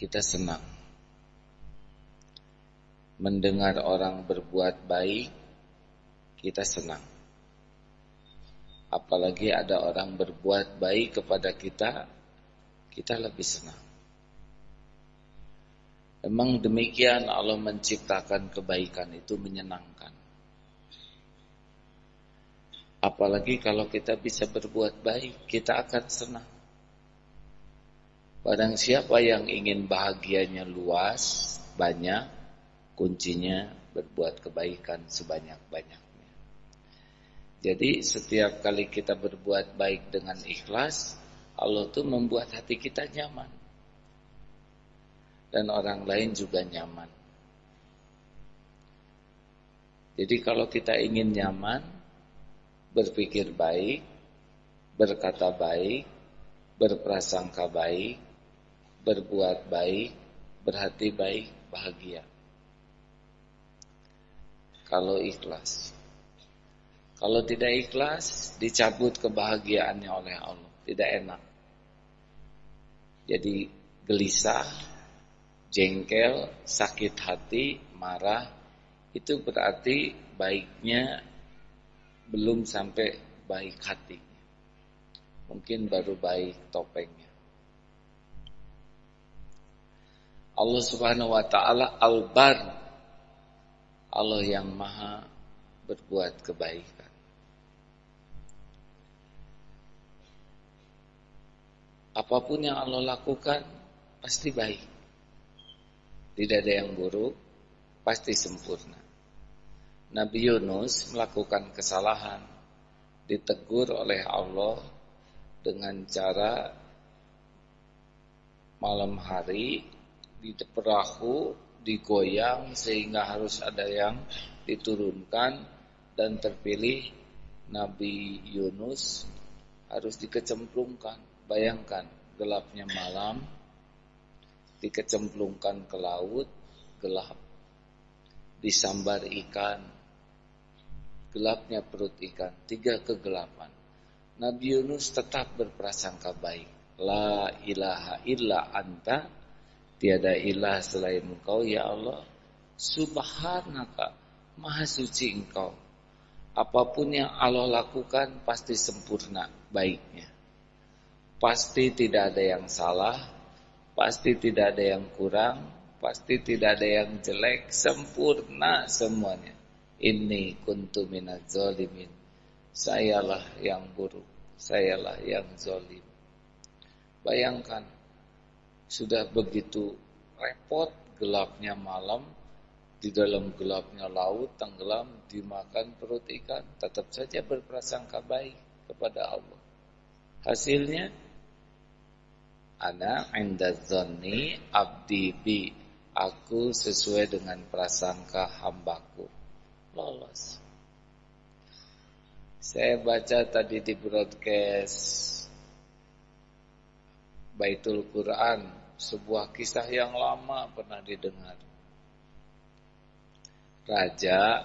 kita senang mendengar orang berbuat baik, kita senang. Apalagi ada orang berbuat baik kepada kita, kita lebih senang. Memang demikian Allah menciptakan kebaikan itu menyenangkan. Apalagi kalau kita bisa berbuat baik, kita akan senang. Barang siapa yang ingin bahagianya luas, banyak, kuncinya berbuat kebaikan sebanyak-banyaknya. Jadi setiap kali kita berbuat baik dengan ikhlas, Allah tuh membuat hati kita nyaman. Dan orang lain juga nyaman. Jadi kalau kita ingin nyaman, berpikir baik, berkata baik, berprasangka baik, berbuat baik, berhati baik, bahagia. Kalau ikhlas. Kalau tidak ikhlas, dicabut kebahagiaannya oleh Allah. Tidak enak. Jadi gelisah, jengkel, sakit hati, marah, itu berarti baiknya belum sampai baik hati. Mungkin baru baik topengnya. Allah Subhanahu wa ta'ala Al-Bar, Allah yang maha berbuat kebaikan. Apapun yang Allah lakukan pasti baik. Tidak ada yang buruk, pasti sempurna. Nabi Yunus melakukan kesalahan, ditegur oleh Allah dengan cara malam hari di perahu digoyang sehingga harus ada yang diturunkan, dan terpilih Nabi Yunus harus dikecemplungkan. Bayangkan gelapnya malam, dikecemplungkan ke laut, gelap, disambar ikan, gelapnya perut ikan, 3 kegelapan. Nabi Yunus tetap berprasangka baik. La ilaha illa anta, tiada ilah selain engkau ya Allah. Subhanaka, maha suci engkau. Apapun yang Allah lakukan pasti sempurna baiknya. Pasti tidak ada yang salah, pasti tidak ada yang kurang, pasti tidak ada yang jelek, sempurna semuanya. Inni kuntu minaz zalimin. Sayalah yang buruk, sayalah yang zalim. Bayangkan, sudah begitu repot, gelapnya malam, di dalam gelapnya laut, tenggelam, dimakan perut ikan, tetap saja berprasangka baik kepada Allah. Hasilnya, ana inda dzanni abdi bi, aku sesuai dengan prasangka hambaku. Lolos. Saya baca tadi di broadcast Baitul Quran, sebuah kisah yang lama pernah didengar. Raja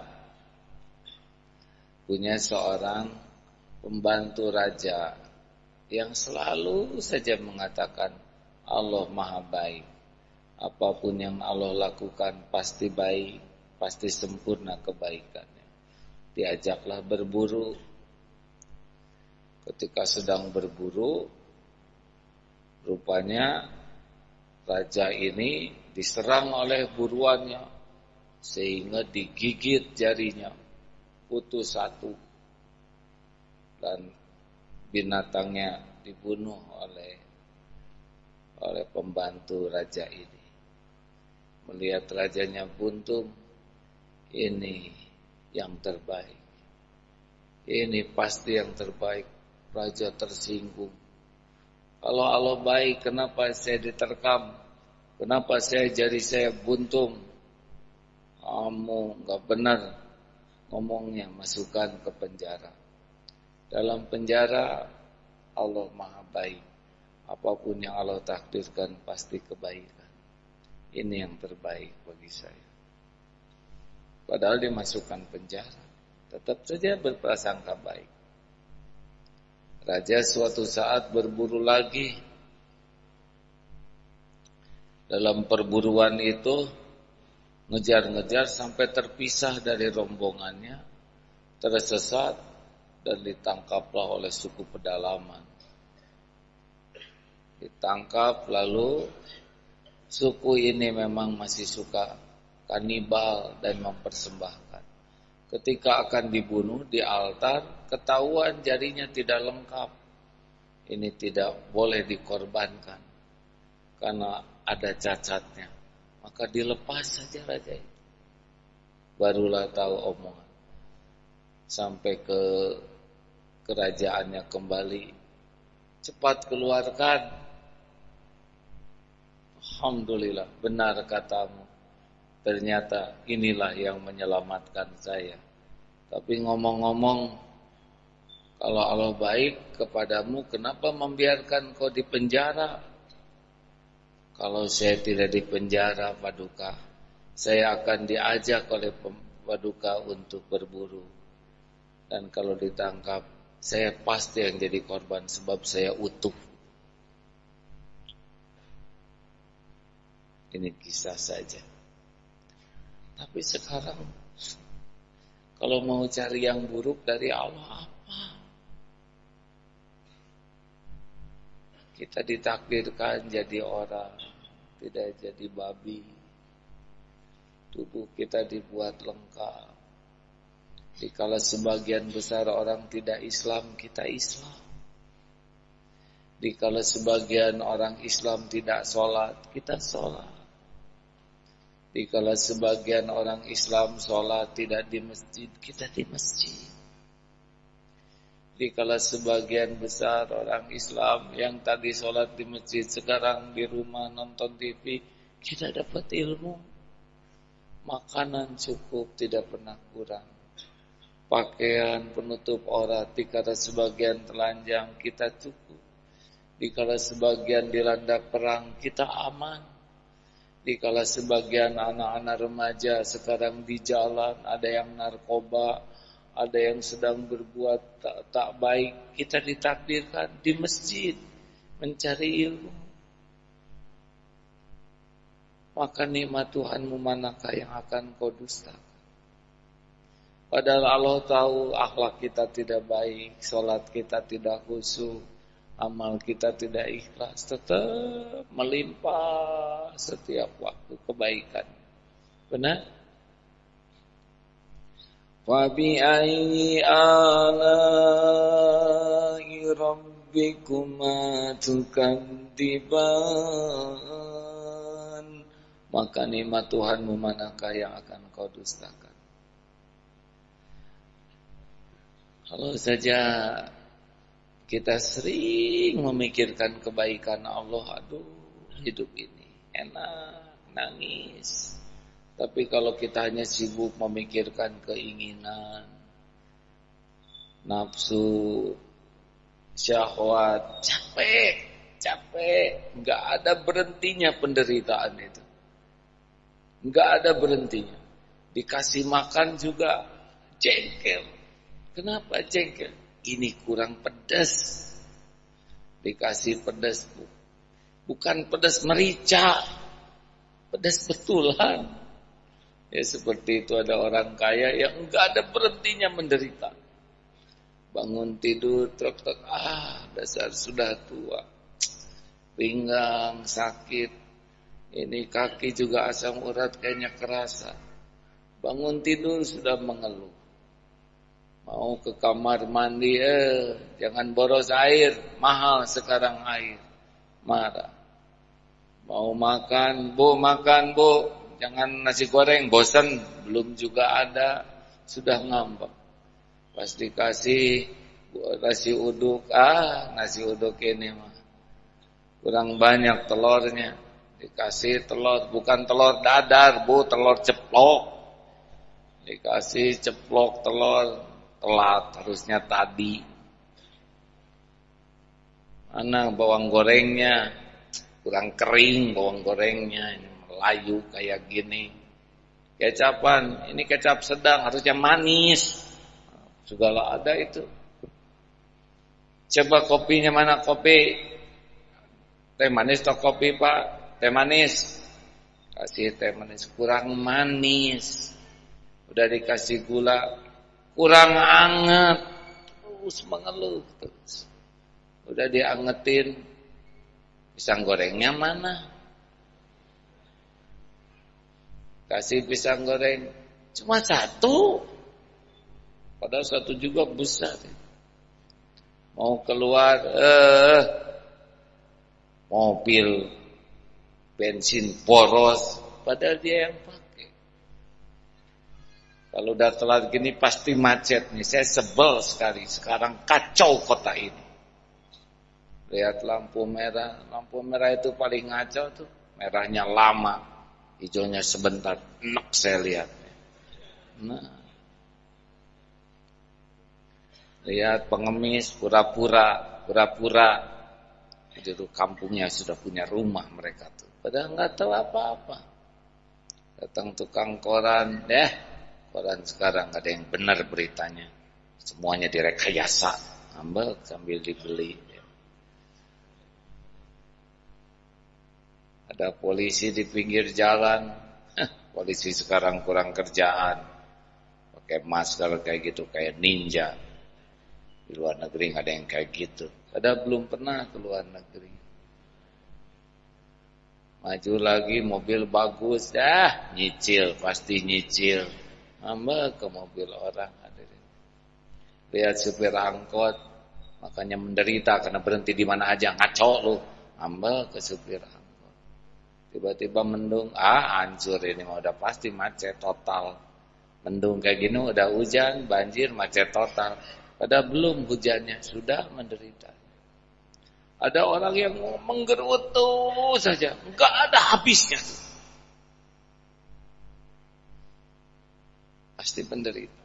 punya seorang pembantu raja yang selalu saja mengatakan Allah maha baik. Apapun yang Allah lakukan pasti baik, pasti sempurna kebaikannya. Diajaklah berburu. Ketika sedang berburu, rupanya raja ini diserang oleh buruannya sehingga digigit jarinya, putus satu, dan binatangnya dibunuh oleh pembantu raja ini. Melihat rajanya buntung, ini yang terbaik. Ini pasti yang terbaik. Raja tersinggung. Kalau Allah baik, kenapa saya diterkam? Kenapa jari saya buntung? Kamu enggak benar ngomongnya, masukkan ke penjara. Dalam penjara Allah maha baik. Apapun yang Allah takdirkan pasti kebaikan. Ini yang terbaik bagi saya. Padahal dimasukkan penjara, tetap saja berprasangka baik. Raja suatu saat berburu lagi. Dalam perburuan itu ngejar-ngejar sampai terpisah dari rombongannya, tersesat dan ditangkaplah oleh suku pedalaman. Ditangkap, lalu suku ini memang masih suka kanibal dan mempersembahkan. Ketika akan dibunuh di altar, ketahuan jarinya tidak lengkap. Ini tidak boleh dikorbankan karena ada cacatnya. Maka dilepas saja raja itu. Barulah tahu omongan. Sampai ke kerajaannya kembali. Cepat keluarkan. Alhamdulillah, benar katamu. Ternyata inilah yang menyelamatkan saya. Tapi ngomong-ngomong, kalau Allah baik kepadamu, kenapa membiarkan kau di penjara? Kalau saya tidak di penjara, Paduka, saya akan diajak oleh Paduka untuk berburu. Dan kalau ditangkap, saya pasti yang jadi korban sebab saya utuh. Ini kisah saja. Tapi sekarang, kalau mau cari yang buruk dari Allah apa? Kita ditakdirkan jadi orang, tidak jadi babi. Tubuh kita dibuat lengkap. Dikala sebagian besar orang tidak Islam, kita Islam. Dikala sebagian orang Islam tidak sholat, kita sholat. Dikala sebagian orang Islam sholat tidak di masjid, kita di masjid. Dikala sebagian besar orang Islam yang tadi sholat di masjid, sekarang di rumah nonton TV, kita dapat ilmu. Makanan cukup, tidak pernah kurang. Pakaian penutup aurat, dikala sebagian telanjang, kita cukup. Dikala sebagian dilanda perang, kita aman. Dikala sebagian anak-anak remaja sekarang di jalan, ada yang narkoba, ada yang sedang berbuat tak baik, kita ditakdirkan di masjid mencari ilmu. Maka nikmat Tuhanmu manakah yang akan kau dustakan? Padahal Allah tahu akhlak kita tidak baik, sholat kita tidak khusyuk, amal kita tidak ikhlas, tetap melimpah setiap waktu kebaikan. Benar? Wa bi ayyi ala'i rabbikuma tukadziban. Maka nikmat Tuhanmu manakah yang akan kau dustakan? Kalau saja kita sering memikirkan kebaikan Allah, aduh hidup ini enak, nangis. Tapi kalau kita hanya sibuk memikirkan keinginan, nafsu, syahwat, capek, nggak ada berhentinya penderitaan itu, nggak ada berhentinya. Dikasih makan juga jengkel. Kenapa jengkel? Ini kurang pedas. Dikasih pedas, bukan pedas merica, pedas betulan. Ya seperti itu ada orang kaya yang enggak ada berhentinya menderita. Bangun tidur truk-truk, dasar sudah tua. Pinggang sakit. Ini kaki juga asam urat kayaknya kerasa. Bangun tidur sudah mengeluh. Mau ke kamar mandi, jangan boros air, mahal sekarang air. Marah. Mau makan, makan bu. Jangan nasi goreng, bosan, belum juga ada, sudah ngambek. Pas dikasih nasi uduk, nasi uduk ini mah kurang banyak telurnya. Dikasih telur, bukan telur dadar bu, telur ceplok. Dikasih ceplok telur, telat, harusnya tadi. Mana bawang gorengnya, kurang kering bawang gorengnya ini. Layu kayak gini. Kecapan, ini kecap sedang, harusnya manis. Segala ada itu. Coba kopinya mana kopi? Teh manis atau kopi pak? teh manis. Kasih teh manis, kurang manis. Udah dikasih gula, kurang anget. Terus mengeluh terus. Udah diangetin, pisang gorengnya mana? Kasih pisang goreng, cuma satu. Padahal satu juga besar. Mau keluar, mobil bensin boros, padahal dia yang pakai. Kalau udah telat gini pasti macet nih. Saya sebel sekali. Sekarang kacau kota ini. Lihat lampu merah itu paling ngaco tuh. Merahnya lama, hijaunya sebentar. Enak saya lihat. Nah, lihat pengemis pura-pura di kampungnya sudah punya rumah mereka tuh. Padahal nggak tahu apa-apa. Datang tukang koran, koran sekarang nggak ada yang benar beritanya. Semuanya direkayasa, ngambek sambil dibeli. Ada polisi di pinggir jalan. Polisi sekarang kurang kerjaan. Pakai masker kayak gitu, kayak ninja. Di luar negeri nggak ada yang kayak gitu. Padahal belum pernah ke luar negeri. Maju lagi mobil bagus, nyicil, pasti nyicil. Ambek ke mobil orang. Lihat supir angkot, makanya menderita karena berhenti di mana aja, ngaco lu. Ambek ke supir angkot. Tiba-tiba mendung, hancur ini mah udah pasti macet total. Mendung kayak gini udah hujan, banjir, macet total. Padahal belum hujannya, sudah menderita. Ada orang yang menggerutu saja, enggak ada habisnya. Pasti menderita.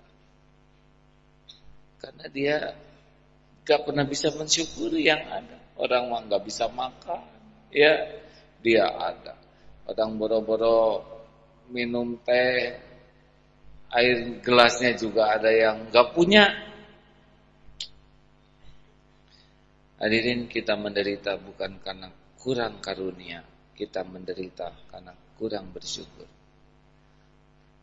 Karena dia enggak pernah bisa mensyukuri yang ada. Orang mah enggak bisa makan, ya dia ada. Orang boro-boro minum teh, air gelasnya juga ada yang enggak punya. Hadirin, kita menderita bukan karena kurang karunia, kita menderita karena kurang bersyukur.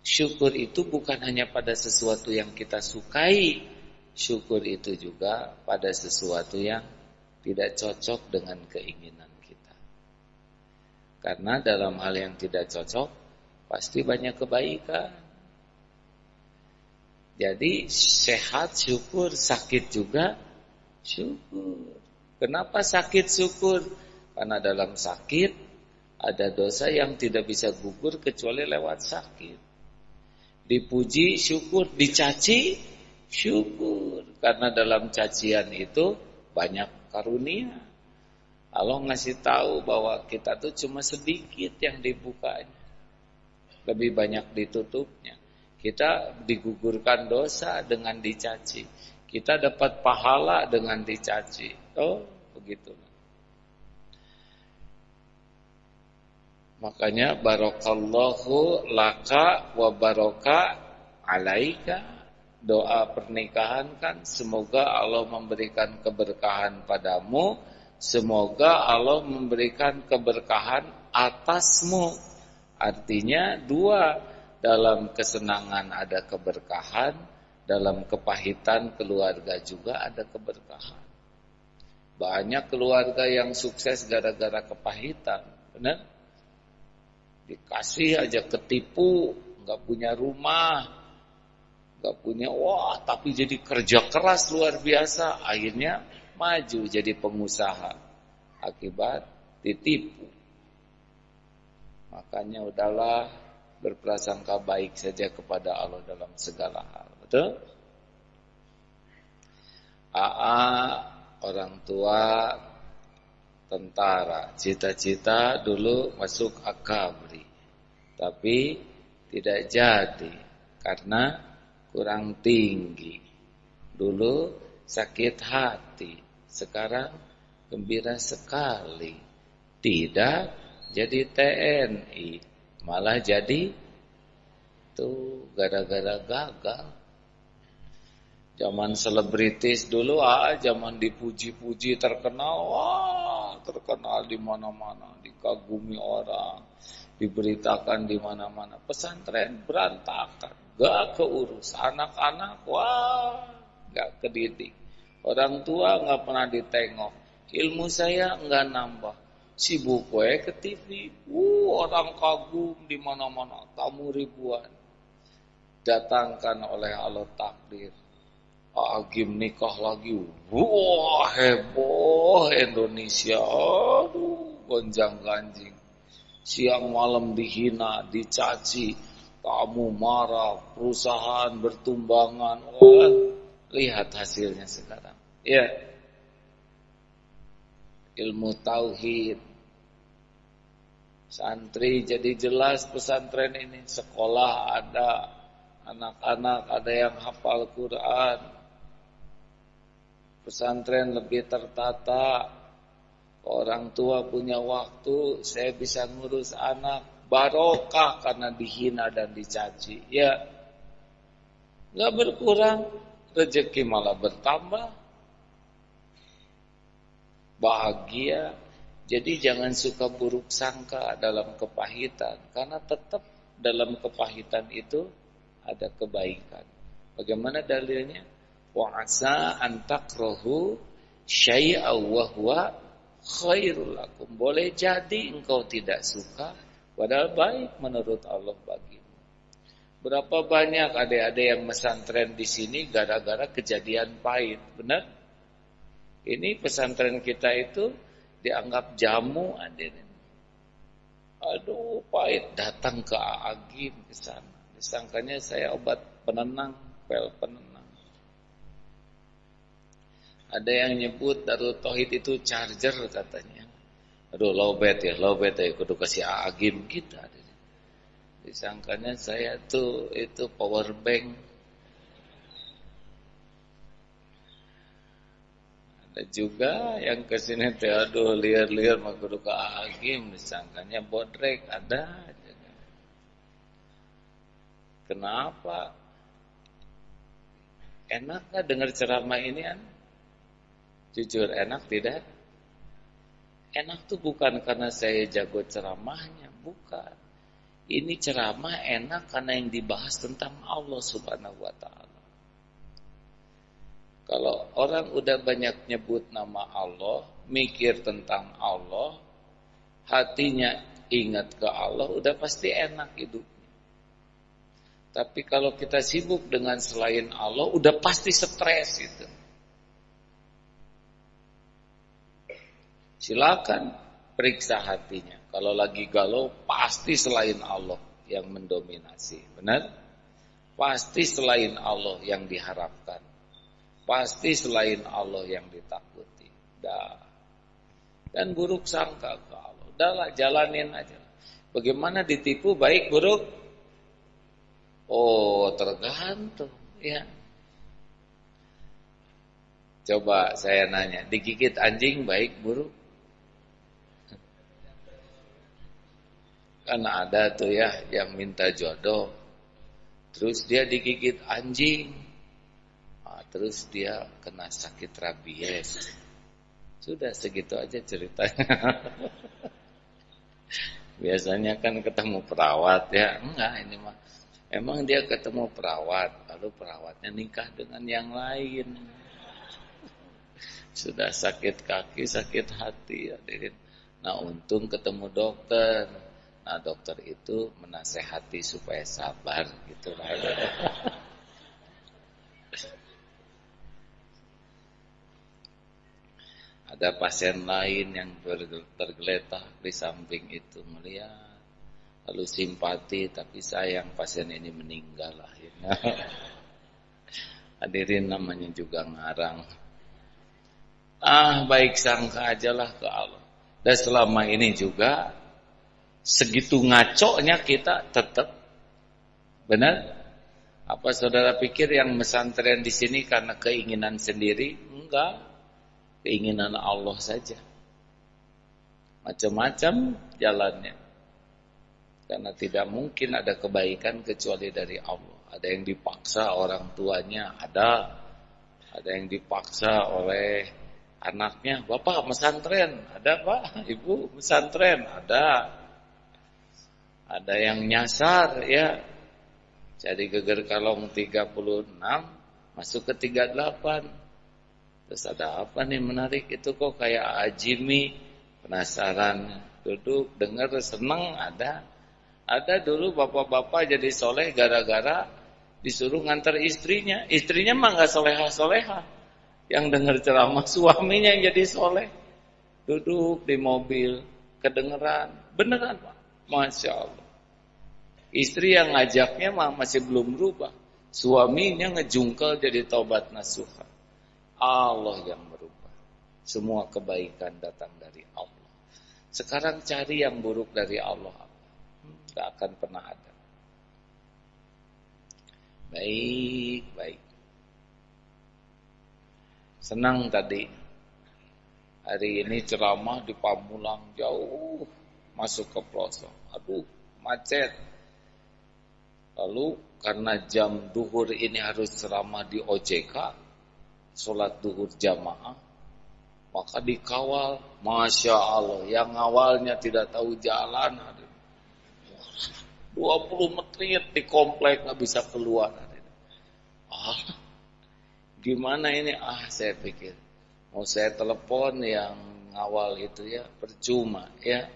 Syukur itu bukan hanya pada sesuatu yang kita sukai, syukur itu juga pada sesuatu yang tidak cocok dengan keinginan kita. Karena dalam hal yang tidak cocok, pasti banyak kebaikan. Jadi sehat syukur, sakit juga syukur. Kenapa sakit syukur? Karena dalam sakit ada dosa yang tidak bisa gugur kecuali lewat sakit. Dipuji syukur, dicaci syukur. Karena dalam cacian itu banyak karunia. Allah ngasih tahu bahwa kita tuh cuma sedikit yang dibukanya, lebih banyak ditutupnya. Kita digugurkan dosa dengan dicaci. Kita dapat pahala dengan dicaci. Oh, begitu. Makanya barakallahu laka wa baraka alaika. Doa pernikahan kan semoga Allah memberikan keberkahan padamu, semoga Allah memberikan keberkahan atasmu. Artinya dua, dalam kesenangan ada keberkahan, dalam kepahitan keluarga juga ada keberkahan. Banyak keluarga yang sukses gara-gara kepahitan, benar? Dikasih aja ketipu, nggak punya rumah, nggak punya, tapi jadi kerja keras luar biasa, akhirnya maju jadi pengusaha, akibat ditipu. Makanya udahlah berprasangka baik saja kepada Allah dalam segala hal, betul? Orang tua tentara, cita-cita dulu masuk akabri, tapi tidak jadi karena kurang tinggi. Dulu sakit hati, sekarang gembira sekali. Tidak jadi TNI, malah jadi tuh gara-gara gagal. Zaman selebritis dulu, zaman dipuji-puji terkenal, terkenal di mana-mana, dikagumi orang, diberitakan di mana-mana. Pesantren berantakan, gak keurus. Anak-anak, wah, gak kedidik. Orang tua gak pernah ditengok. Ilmu saya gak nambah. Sibuk gue ke TV, orang kagum di mana-mana, tamu ribuan. Datangkan oleh Allah takdir. Agim nikah lagi, wah heboh Indonesia, aduh gonjang ganjing. Siang malam dihina, dicaci, tamu marah, perusahaan bertumbangan. Wah, lihat hasilnya sekarang. Ya, ilmu tauhid. Santri jadi jelas pesantren ini, sekolah ada, anak-anak ada yang hafal Quran. Pesantren lebih tertata. Orang tua punya waktu, saya bisa ngurus anak. Barokah karena dihina dan dicaci. Ya, gak berkurang, rezeki malah bertambah. Bahagia. Jadi jangan suka buruk sangka dalam kepahitan. Karena tetap dalam kepahitan itu ada kebaikan. Bagaimana dalilnya? Wa asa an takrahu syai'a wa huwa khairul lakum. Boleh jadi engkau tidak suka, padahal baik menurut Allah bagimu. Berapa banyak adik-adik yang pesantren di sini gara-gara kejadian pahit, benar? Ini pesantren kita itu dianggap jamu, hadirin. Aduh, pahit, datang ke Agim ke sana. Disangkanya saya obat penenang, pel penenang. Ada yang nyebut Darul Tauhid itu charger katanya. Aduh, lowbat ya, kudu kasih Agim kita. Disangkanya saya tuh itu power bank. Ada juga yang kesini teh aduh liar-liar mah kudu ka Agim, disangkanya bodrek, ada. Kenapa? Enak gak dengar ceramah ini kan? Jujur enak tidak? Enak tuh bukan karena saya jago ceramahnya, bukan. Ini ceramah enak karena yang dibahas tentang Allah Subhanahu wa ta'ala. Kalau orang udah banyak nyebut nama Allah, mikir tentang Allah, hatinya ingat ke Allah, udah pasti enak hidupnya. Tapi kalau kita sibuk dengan selain Allah, udah pasti stres itu. Silakan periksa hatinya. Kalau lagi galau, pasti selain Allah yang mendominasi. Benar? Pasti selain Allah yang diharapkan. Pasti selain Allah yang ditakuti. Dan buruk sangka ke Allah. Udahlah, jalanin aja. Bagaimana ditipu, baik buruk? Oh, tergantung. Ya. Coba saya nanya, digigit anjing baik buruk? Kan ada tuh ya yang minta jodoh, terus dia digigit anjing, terus dia kena sakit rabies. Sudah segitu aja ceritanya. Biasanya kan ketemu perawat ya, enggak ini mah. Emang dia ketemu perawat, lalu perawatnya nikah dengan yang lain. Sudah sakit kaki, sakit hati. Nah untung ketemu dokter. Nah dokter itu menasehati supaya sabar gitu lah. Ada pasien lain yang tergeletak di samping itu melihat, lalu simpati tapi sayang pasien ini meninggal akhirnya. Hadirin namanya juga ngarang. Baik sangka ajalah ke Allah. Dan selama ini juga segitu ngaconya kita tetap benar. Apa saudara pikir yang pesantren di sini karena keinginan sendiri? Enggak. Keinginan Allah saja. Macam-macam jalannya. Karena tidak mungkin ada kebaikan kecuali dari Allah. Ada yang dipaksa orang tuanya, ada yang dipaksa oleh Anaknya, "Bapak pesantren." "Ada, Pak." "Ibu pesantren." "Ada." Ada yang nyasar ya. Jadi geger kalong 36 masuk ke 38. Terus ada apa nih menarik itu kok kayak Ajimi, penasaran, duduk dengar seneng. Ada dulu bapak-bapak jadi soleh gara-gara disuruh ngantar istrinya. Istrinya mah nggak soleha-soleha. Yang dengar ceramah suaminya yang jadi soleh. Duduk di mobil, kedengeran. Beneran Pak, Masya Allah. Istri yang ngajaknya mah masih belum berubah. Suaminya ngejungkel jadi taubat nasuha. Allah yang merubah. Semua kebaikan datang dari Allah. Sekarang cari yang buruk dari Allah. Tidak akan pernah ada. Baik. Senang tadi. Hari ini ceramah di Pamulang jauh masuk ke pelosok. Aduh, macet. Lalu karena jam duhur ini harus ceramah di OJK, sholat duhur jamaah, maka dikawal. Masya Allah, yang awalnya tidak tahu jalan, 20 menit di komplek nggak bisa keluar. Gimana ini? Saya pikir mau saya telepon yang ngawal itu ya, percuma ya.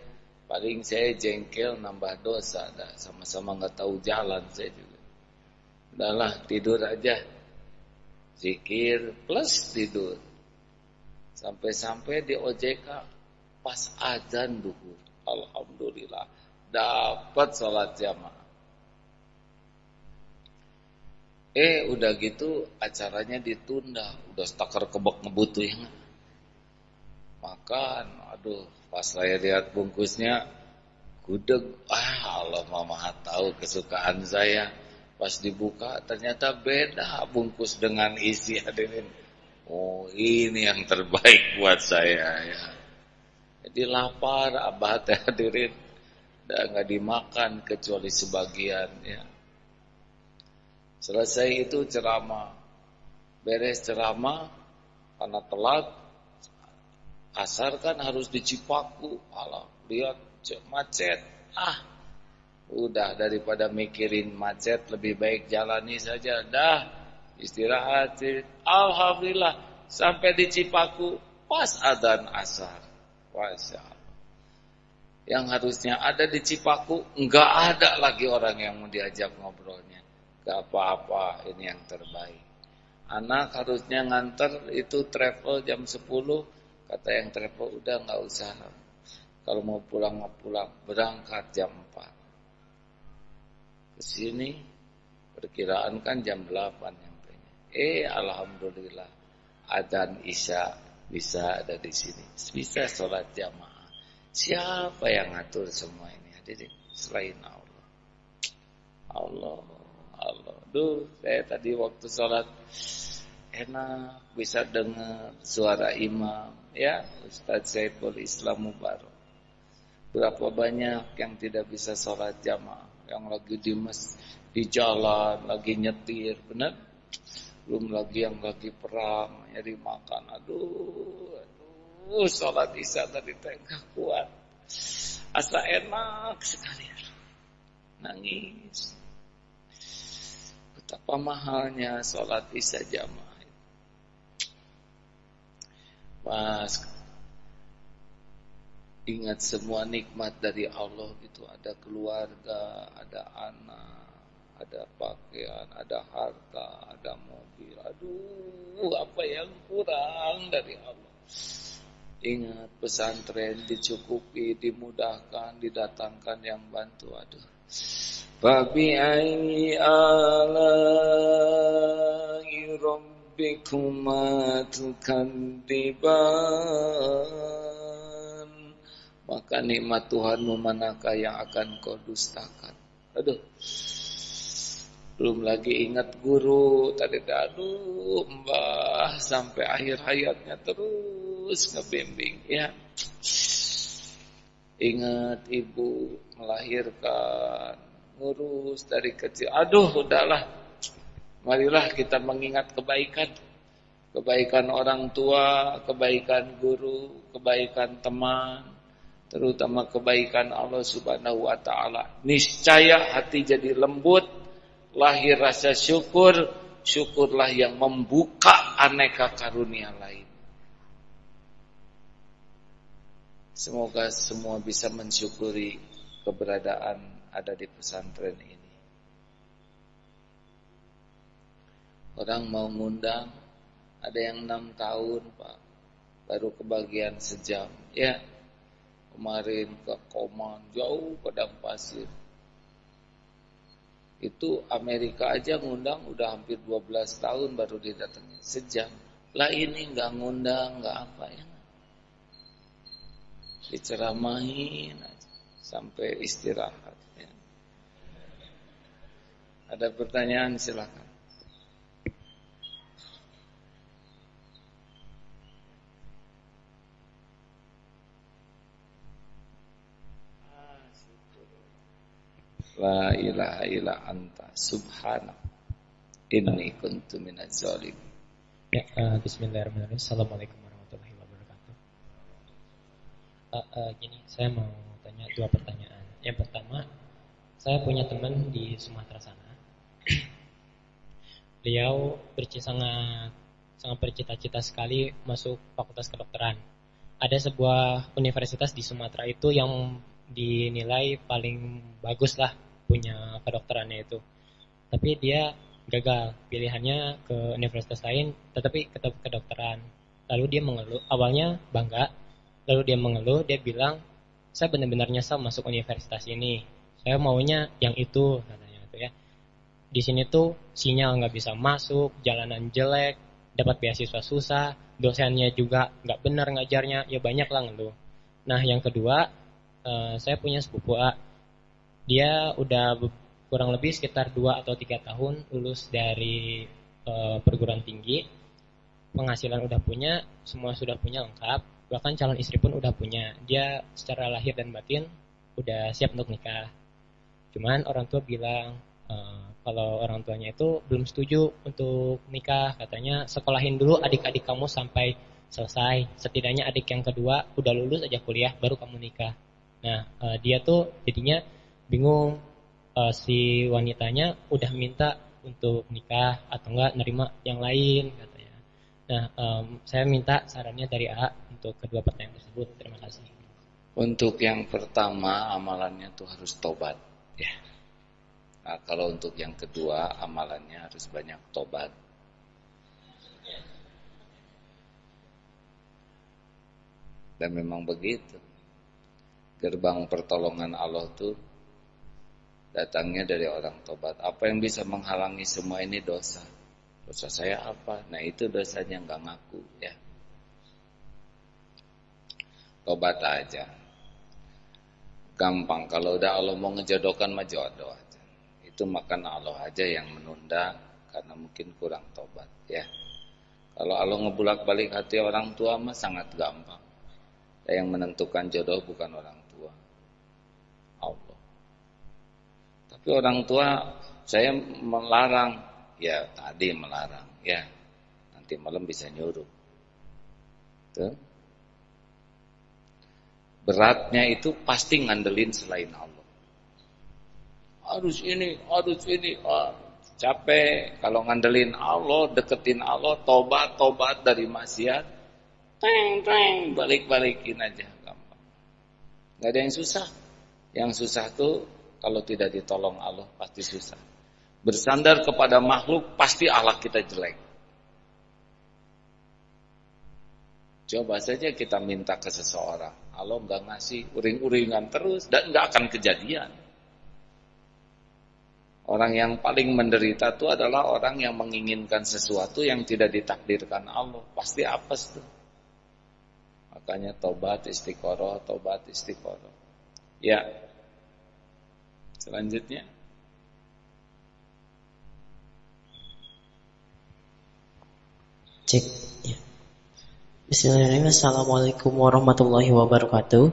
Paling saya jengkel nambah dosa, sama-sama nggak tahu jalan saya juga. Udahlah tidur aja, zikir plus tidur. Sampai-sampai di OJK pas azan duhur, alhamdulillah dapat sholat jamaah. Udah gitu acaranya ditunda, udah stakar kebak ngebutuh ya. Makan, aduh, pas saya lihat bungkusnya gudeg, Allah Maha tahu kesukaan saya. Pas dibuka ternyata beda bungkus dengan isi, hadirin. Oh, ini yang terbaik buat saya ya. Jadi lapar abah teh, hadirin. Dan nggak dimakan kecuali sebagian ya. Selesai itu ceramah, beres ceramah karena telat, asar kan harus di Cipaku. Allah, lihat macet. Udah daripada mikirin macet lebih baik jalani saja. Dah istirahat. Alhamdulillah sampai di Cipaku pas adzan asar. Masya Allah. Yang harusnya ada di Cipaku enggak ada lagi orang yang mau diajak ngobrolnya. Gak apa-apa, ini yang terbaik. Anak harusnya nganter itu travel jam 10. Kata yang travel udah gak usah. Kalau mau pulang berangkat jam 4. Kesini perkiraan kan jam 8 nyampenya. Alhamdulillah adzan Isya bisa ada di sini. Bisa sholat jamaah. Siapa yang ngatur semua ini hadirin selain Allah? Allah. Saya tadi waktu sholat enak bisa dengar suara imam ya, Ustaz Saiful Islam Mubarak. Berapa banyak yang tidak bisa sholat jamaah, yang lagi di jalan, lagi nyetir, benar? Belum lagi yang lagi perang, nyari makan. Aduh, sholat Isya tadi tengah kuat. Asa enak sekali. Nangis. Betapa mahalnya sholat Isya jamaah. Pas ingat semua nikmat dari Allah gitu, ada keluarga, ada anak, ada pakaian, ada harta, ada mobil. Aduh, apa yang kurang dari Allah? Ingat pesantren dicukupi, dimudahkan, didatangkan yang bantu. Aduh. Fabi'ayyi ala'i rabbikuma tukadziban. Maka nikmat Tuhanmu manakah yang akan kau dustakan? Aduh. Belum lagi ingat guru tadi, Mbah sampai akhir hayatnya terus ngebimbing ya. Ingat ibu melahirkan, ngurus dari kecil. Udahlah. Marilah kita mengingat kebaikan. Kebaikan orang tua, kebaikan guru, kebaikan teman, terutama kebaikan Allah Subhanahu wa taala. Niscaya hati jadi lembut, lahir rasa syukur, syukurlah yang membuka aneka karunia lain. Semoga semua bisa mensyukuri keberadaan ada di pesantren ini. Orang mau ngundang, ada yang 6 tahun Pak, baru kebagian sejam. Ya, kemarin ke Koman, jauh padang pasir. Itu Amerika aja ngundang udah hampir 12 tahun baru didatengin sejam. Lah ini nggak ngundang, nggak apa ya. Diceramahin aja sampai istirahat ya. Ada pertanyaan silakan. La ilaha illa anta subhanak inni kuntu minaz zalimin. Ya, bismillahirrahmanirrahim. Assalamualaikum warahmatullahi wabarakatuh. Gini, saya mau tanya 2 pertanyaan. Yang pertama, saya punya teman di Sumatera sana. Beliau sangat bercita-cita sekali masuk fakultas kedokteran. Ada sebuah universitas di Sumatera itu yang dinilai paling bagus lah punya kedokterannya itu. Tapi dia gagal, pilihannya ke universitas lain, tetapi tetap kedokteran. Lalu dia mengeluh, awalnya bangga, lalu dia mengeluh, dia bilang, saya benar-benar nyesal masuk universitas ini. Saya maunya yang itu, katanya itu ya. Di sini tuh sinyal nggak bisa masuk, jalanan jelek, dapat beasiswa susah, dosennya juga nggak benar ngajarnya, ya banyak lah ngeluh. Nah yang kedua, saya punya sepupu A. Dia udah kurang lebih sekitar 2 atau 3 tahun lulus dari perguruan tinggi, penghasilan udah punya, semua sudah punya lengkap, bahkan calon istri pun udah punya. Dia secara lahir dan batin udah siap untuk nikah. Cuman orang tua bilang kalau orang tuanya itu belum setuju untuk nikah, katanya sekolahin dulu adik-adik kamu sampai selesai. Setidaknya adik yang kedua udah lulus aja kuliah baru kamu nikah. Nah dia tuh jadinya bingung, si wanitanya udah minta untuk nikah atau enggak nerima yang lain katanya. Nah saya minta sarannya dari A untuk kedua pertanyaan tersebut. Terima kasih. Untuk yang pertama amalannya tuh harus tobat ya. Nah, kalau untuk yang kedua amalannya harus banyak tobat. Dan memang begitu. Gerbang pertolongan Allah tuh datangnya dari orang tobat. Apa yang bisa menghalangi semua ini? Dosa. Dosa saya apa? Nah itu dosanya nggak ngaku ya. Tobat aja. Gampang. Kalau udah Allah mau ngejodohkan mah jodoh aja. Itu makan Allah aja yang menunda karena mungkin kurang tobat ya. Kalau Allah ngebulak-balik hati orang tua mah sangat gampang. Yang menentukan jodoh bukan orang tua, Allah. Tapi orang tua saya melarang, ya tadi melarang ya. Nanti malam bisa nyuruh. Tuh. Beratnya itu pasti ngandelin selain Allah. Harus ini. Capek kalau ngandelin Allah, deketin Allah, tobat dari maksiat. Teng, balik-balikin aja gampang. Gak ada yang susah. Yang susah tuh kalau tidak ditolong Allah pasti susah. Bersandar kepada makhluk pasti akhlak kita jelek. Coba saja kita minta ke seseorang, Allah gak ngasih, uring-uringan terus dan gak akan kejadian. Orang yang paling menderita itu adalah orang yang menginginkan sesuatu yang tidak ditakdirkan Allah. Pasti apes tuh. Makanya tobat istiqoroh. Ya. Selanjutnya. Cek. Ya. Bismillahirrahmanirrahim. Assalamualaikum warahmatullahi wabarakatuh.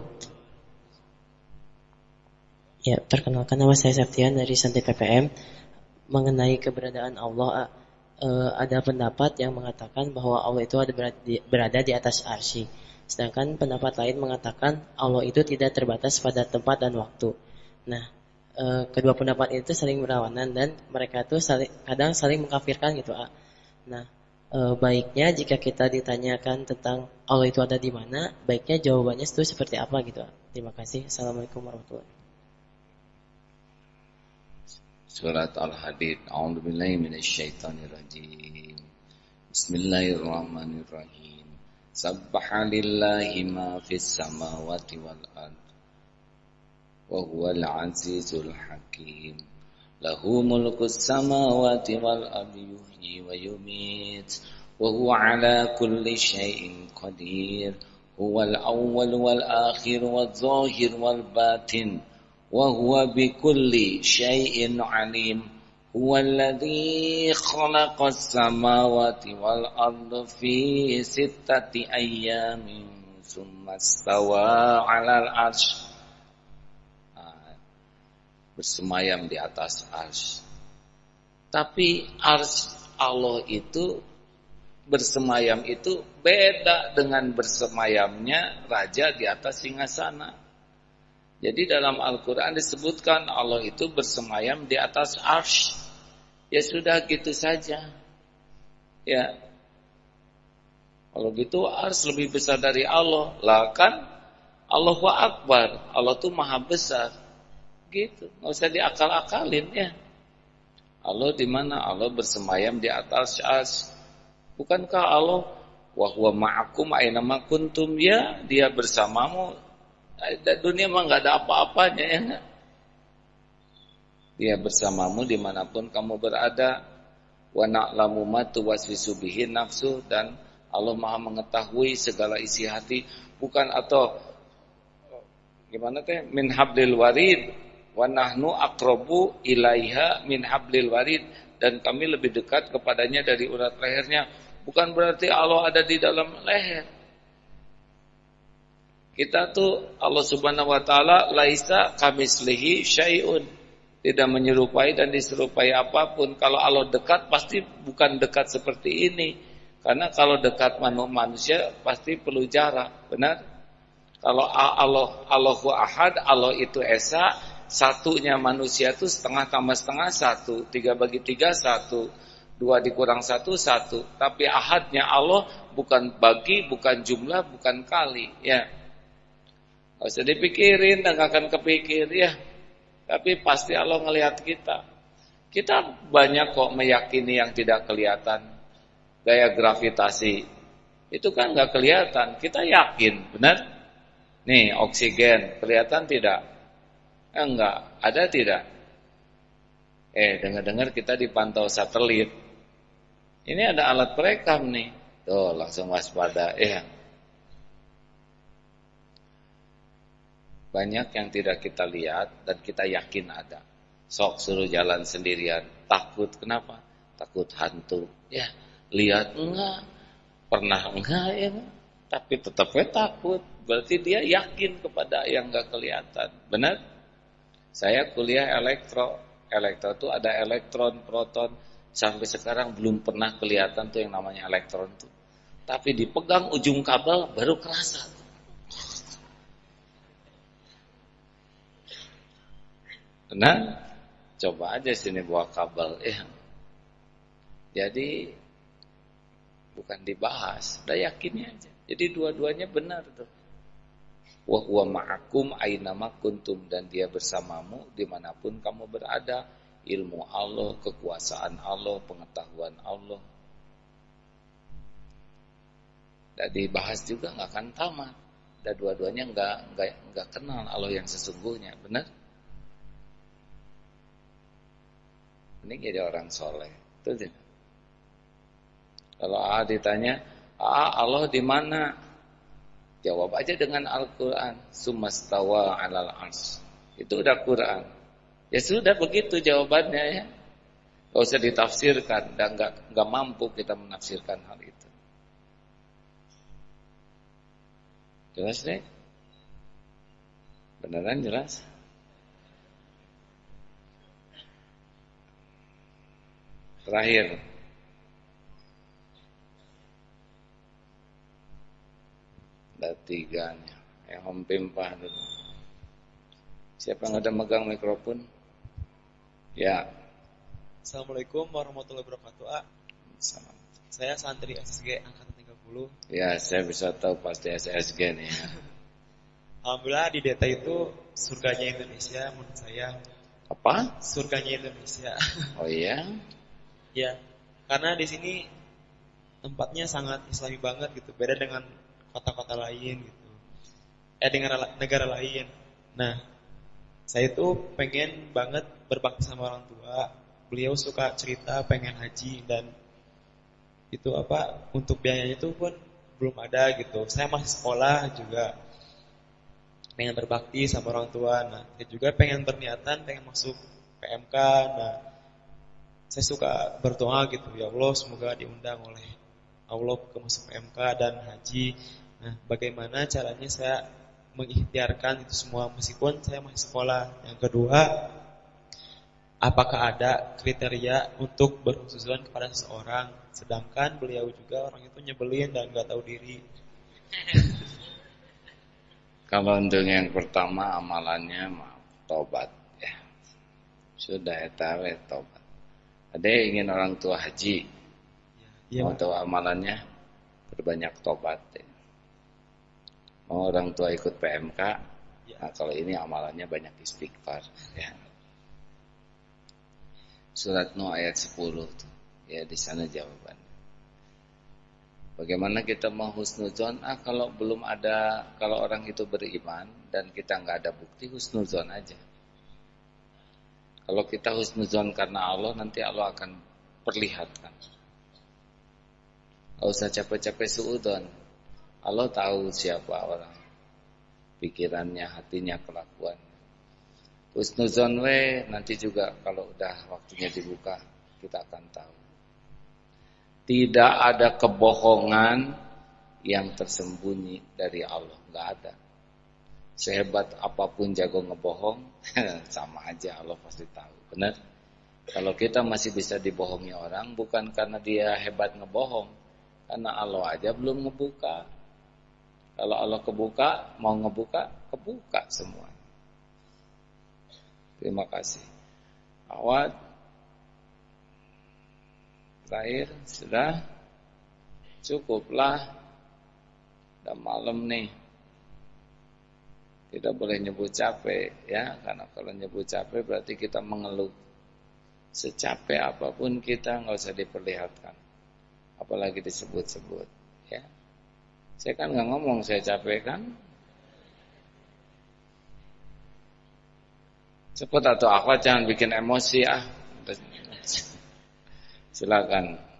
Ya, perkenalkan nama saya Septian dari Santai PPM. Mengenai keberadaan Allah, ada pendapat yang mengatakan bahwa Allah itu berada di atas arsy. Sedangkan pendapat lain mengatakan Allah itu tidak terbatas pada tempat dan waktu. Nah, kedua pendapat itu saling berlawanan dan mereka itu kadang saling mengkafirkan gitu. Nah, baiknya jika kita ditanyakan tentang Allah itu ada di mana, baiknya jawabannya itu seperti apa gitu. Terima kasih. Assalamualaikum warahmatullahi wabarakatuh. Surat Al-Hadid. A'udzubillahi minasyaitonirrajim. Bismillahirrahmanirrahim. Sabbaha lillahi ma fis samawati wal ard. Wa huwal azizul hakim. Lahu mulkus samawati wal ardi yuhyi wa yumit. Wa huwa ala kulli syai'in qadir. Huwal awwal wal akhir wal zahir wal batin. Wa huwa bikulli syai'in alim. Huwallazi khalaqas samawati wal arda fi sittati ayyamin tsumma istawa 'alal 'arsy. Bersemayam di atas arsy. Tapi arsy Allah itu bersemayam itu beda dengan bersemayamnya raja di atas singgasana. Jadi dalam Al-Quran disebutkan Allah itu bersemayam di atas arsy. Ya sudah gitu saja. Ya. Kalau gitu arsy lebih besar dari Allah. Lah kan Allahu Akbar. Allah tuh maha besar. Gitu. Nggak usah diakal-akalin ya. Allah di mana? Allah bersemayam di atas arsy. Bukankah Allah wa huwa ma'akum aina ma kuntum, ya, dia bersamamu. Dunia mah nggak ada apa-apanya ya enggak? Dia bersamamu dimanapun kamu berada. Wa na'lamu ma tuwaswisu bihi nafsu, dan Allah Maha mengetahui segala isi hati. Bukan atau gimana teh? Min hablil warid wa nahnu aqrabu ilaiha min hablil warid, dan kami lebih dekat kepadanya dari urat lehernya. Bukan berarti Allah ada di dalam leher. Kita tuh Allah Subhanahu wa taala laisa kamislihi syai'un, tidak menyerupai dan diserupai apapun. Kalau Allah dekat pasti bukan dekat seperti ini. Karena kalau dekat manusia pasti perlu jarak, benar? Kalau Allahu Ahad, Allah itu esa, satunya manusia itu setengah tambah setengah satu, 3 bagi 3 satu, 2 dikurang 1 1. Tapi ahadnya Allah bukan bagi, bukan jumlah, bukan kali, ya. Gak usah dipikirin, dan gak akan kepikir ya. Tapi pasti Allah ngelihat kita. Kita banyak kok meyakini yang tidak kelihatan. Gaya gravitasi itu kan gak kelihatan, kita yakin, benar? Nih oksigen, kelihatan tidak? Enggak, ada tidak? Dengar-dengar kita dipantau satelit. Ini ada alat perekam nih. Tuh langsung waspada ya. Banyak yang tidak kita lihat dan kita yakin ada. Sok suruh jalan sendirian, takut kenapa? Takut hantu. Ya, lihat enggak, pernah enggak ya, tapi tetapnya takut. Berarti dia yakin kepada yang enggak kelihatan. Benar? Saya kuliah elektro itu ada elektron, proton. Sampai sekarang belum pernah kelihatan tuh yang namanya elektron tuh. Tapi dipegang ujung kabel baru kerasa. Nah, coba aja sini bawa kabel ya. Jadi bukan dibahas, udah yakinnya aja. Jadi dua-duanya benar tuh. Wa huwa ma'akum aina ma kuntum, dan dia bersamamu dimanapun kamu berada. Ilmu Allah, kekuasaan Allah, pengetahuan Allah. Dan dibahas juga nggak akan tamat. Dan dua-duanya nggak kenal Allah yang sesungguhnya, benar? Ini jadi orang soleh. Betul tidak? Kalau ditanya, Allah di mana? Jawab aja dengan Al-Quran. Sumastawa 'alal 'arsy. Itu udah Quran. Ya sudah begitu jawabannya ya. Gak usah ditafsirkan, dan gak mampu kita menafsirkan hal itu. Jelas deh? Beneran jelas? Terakhir, bertiganya. Om Pimpah dulu. Siapa yang ada megang mikrofon? Ya. Assalamualaikum warahmatullahi wabarakatuh. Salam. Saya santri SSG angkatan 30. Ya, saya bisa tahu pasti SSG nih ya. Alhamdulillah di DETA itu surganya Indonesia menurut saya. Apa? Surganya Indonesia. Oh iya? Ya, karena di sini tempatnya sangat islami banget gitu. Beda dengan kota-kota lain gitu. Dengan negara lain. Nah, saya itu pengen banget berbakti sama orang tua. Beliau suka cerita pengen haji dan itu untuk biayanya itu pun belum ada gitu. Saya masih sekolah juga pengen berbakti sama orang tua. Nah, saya juga pengen berniatan pengen masuk PMK. Nah, saya suka berdoa gitu, ya Allah semoga diundang oleh Allah ke masuk PMK dan haji. Nah, bagaimana caranya saya mengikhtiarkan itu semua meskipun saya masih sekolah. Yang kedua, apakah ada kriteria untuk berhusnuzon kepada seseorang, sedangkan beliau juga orang itu nyebelin dan gak tahu diri. Kalau untuk yang pertama amalannya tobat ya. Sudah tahu tobat. Ada yang ingin orang tua haji. Ya, mau tahu amalannya berbanyak tobat ya. Mau orang tua ikut PMK ya. Nah, kalau ini amalannya banyak istighfar ya. Surat Nuh ayat 10 tuh. Ya di sana jawabannya. Bagaimana kita mau husnuzon? Kalau belum ada, kalau orang itu beriman dan kita nggak ada bukti, husnuzon aja. Kalau kita husnuzon karena Allah, nanti Allah akan perlihatkan. Nggak usah capek-capek suudon. Allah tahu siapa orang, pikirannya, hatinya, kelakuannya. Husnuzon nanti juga kalau udah waktunya dibuka, kita akan tahu. Tidak ada kebohongan yang tersembunyi dari Allah. Nggak ada. Sehebat apapun jago ngebohong, sama aja Allah pasti tahu. Benar? Kalau kita masih bisa dibohongi orang, bukan karena dia hebat ngebohong. Karena Allah aja belum ngebuka. Kalau Allah kebuka, mau ngebuka, kebuka semua. Terima kasih. Awad. Terakhir sudah cukuplah. Udah malam nih. Tidak boleh nyebut capek ya, karena kalau nyebut capek berarti kita mengeluh. Secapek apapun kita nggak usah diperlihatkan, apalagi disebut-sebut ya. Saya kan nggak ngomong saya capek kan. Cepat atau akhwat jangan bikin emosi ah. Silakan.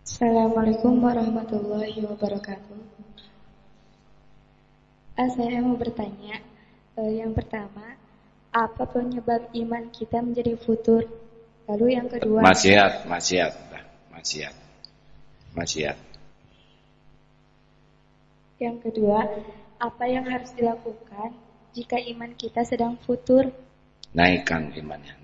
Assalamualaikum warahmatullahi wabarakatuh. Saya mau bertanya, yang pertama, apa penyebab iman kita menjadi futur? Lalu yang kedua, maksiat. Yang kedua, apa yang harus dilakukan jika iman kita sedang futur? Naikkan imannya.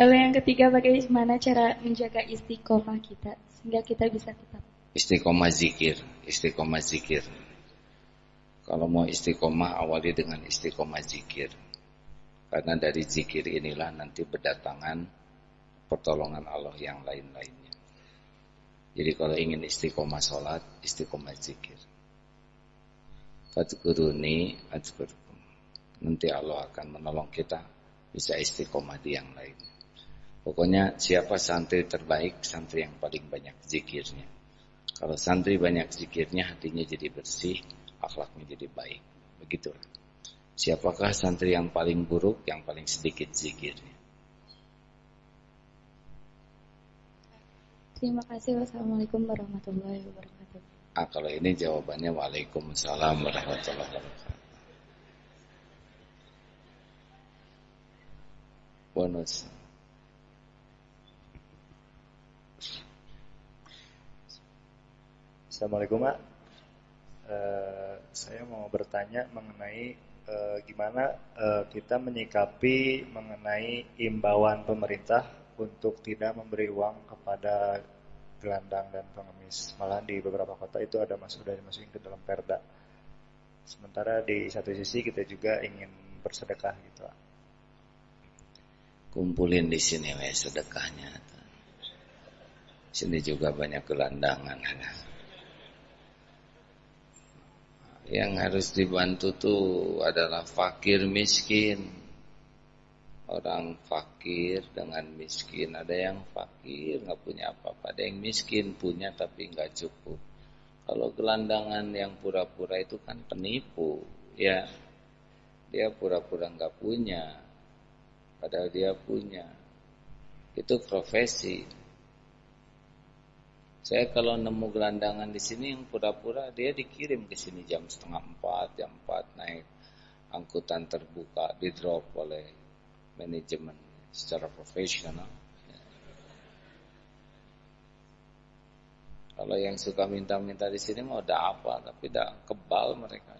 Lalu yang ketiga, bagaimana cara menjaga istiqomah kita sehingga kita bisa tetap istiqomah zikir. Kalau mau istiqomah awali dengan istiqomah zikir. Karena dari zikir inilah nanti berdatangan pertolongan Allah yang lain-lainnya. Jadi kalau ingin istiqomah sholat, istiqomah zikir. Fadkuruni adzkurkum. Nanti Allah akan menolong kita bisa istiqomah di yang lain. Pokoknya siapa santri terbaik, santri yang paling banyak zikirnya. Kalau santri banyak zikirnya, hatinya jadi bersih, akhlaknya jadi baik. Begitulah. Siapakah santri yang paling buruk, yang paling sedikit zikirnya? Terima kasih. Wassalamualaikum warahmatullahi wabarakatuh. Kalau ini jawabannya waalaikumsalam warahmatullahi wabarakatuh. Bonus. Assalamualaikum Pak. Saya mau bertanya mengenai gimana kita menyikapi mengenai imbauan pemerintah untuk tidak memberi uang kepada gelandang dan pengemis. Malah di beberapa kota itu sudah dimasukin ke dalam perda. Sementara di satu sisi kita juga ingin bersedekah gitu. Kumpulin di sini sedekahnya. Sini juga banyak gelandangan. Yang harus dibantu tuh adalah fakir miskin. Orang fakir dengan miskin. Ada yang fakir nggak punya apa-apa. Ada yang miskin punya tapi nggak cukup. Kalau gelandangan yang pura-pura itu kan penipu, ya. Dia pura-pura nggak punya, padahal dia punya. Itu profesi. Saya kalau nemu gelandangan di sini yang pura-pura, dia dikirim ke sini jam 3:30, jam 4 naik angkutan terbuka, di drop oleh manajemen secara profesional. Kalau yang suka minta-minta di sini mau ada apa, tapi tidak kebal mereka.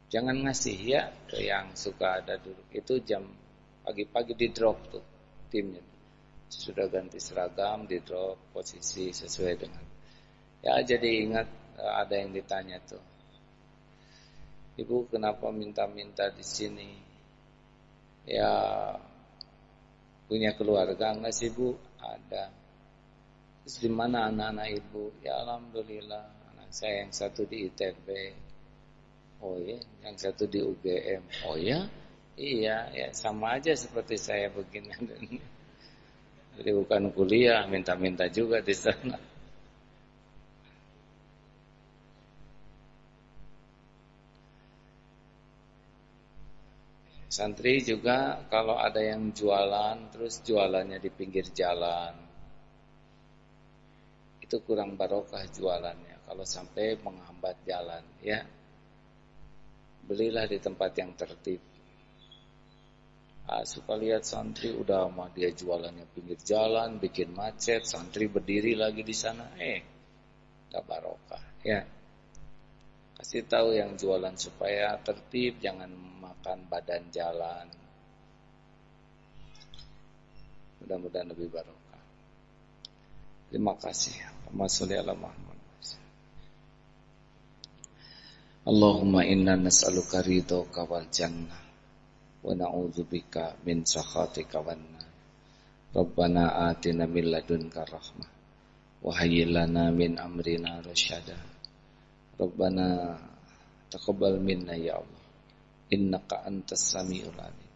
Jangan ngasih ya ke yang suka ada duduk. Itu jam pagi-pagi di drop tuh timnya. Sudah ganti seragam, di drop posisi sesuai dengan. Ya jadi ingat ada yang ditanya tuh. Ibu kenapa minta-minta di sini? Ya punya keluarga enggak sih Bu? Ada. Terus di mana anak-anak ibu? Ya alhamdulillah, anak saya yang satu di ITB. Oh iya, yang satu di UGM. Oh ya? Iya, ya sama aja seperti saya begini. Jadi bukan kuliah, minta-minta juga di sana. Santri juga kalau ada yang jualan, terus jualannya di pinggir jalan, itu kurang barokah jualannya. Kalau sampai menghambat jalan, ya belilah di tempat yang tertib. Suka lihat santri udah mah dia jualannya pinggir jalan, bikin macet, santri berdiri lagi di sana, gak barokah, ya. Kasih tahu yang jualan supaya tertib, jangan makan badan jalan. Mudah-mudahan lebih barokah. Terima kasih. Allahumma inna nas'aluka ridhoka wal jannah wa na'udzubika min sakhatika wan nar. Rabbana atina min ladunka rahmah wa hayyi lana min amrina rasyada. Rabbana taqabbal minna ya Allah, innaka antas samiul alim,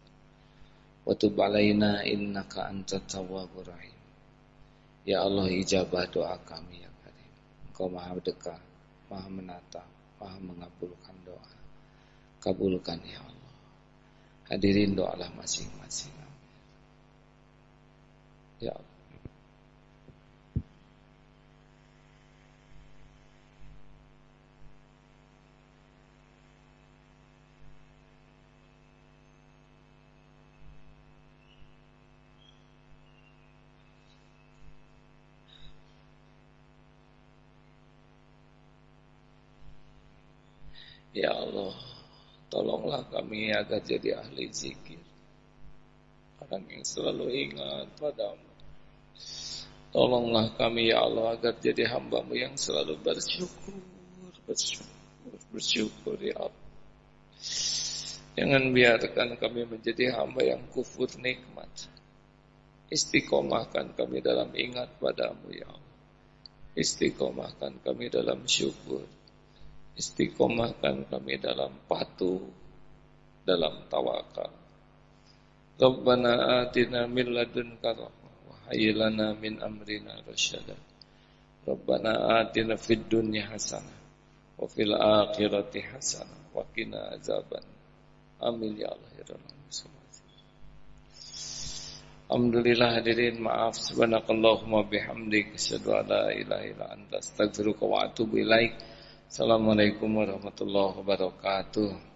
wa tub alaina innaka antat tawwabur rahim. Ya Allah, ijabah doa kami ya Karim. Engkau maha dekat, maha menatap, maha mengabulkan doa. Kabulkan ya Allah. Hadirin doalah masing-masing. Ya Allah. Ya Allah, tolonglah kami agar jadi ahli zikir, orang yang selalu ingat padamu. Tolonglah kami ya Allah agar jadi hamba-Mu yang selalu bersyukur ya Allah. Jangan biarkan kami menjadi hamba yang kufur nikmat. Istiqomahkan kami dalam ingat padamu ya Allah. Istiqomahkan kami dalam syukur. Istiqomahkan kami dalam patuh, dalam tawakal. Rabbana atina min ladunka rahmah wa hayyi lana min amrina rasyada. Rabbana atina fid dunya hasanah wa fil akhirati hasanah wa qina azaban. Amin ya Allah ya Rabbal alamin. Alhamdulillah hadirin, maaf, subhanakallahumma bihamdik, asyhadu an la ilaha illa anta, astaghfiruka wa atubu ilaik. Assalamualaikum warahmatullahi wabarakatuh.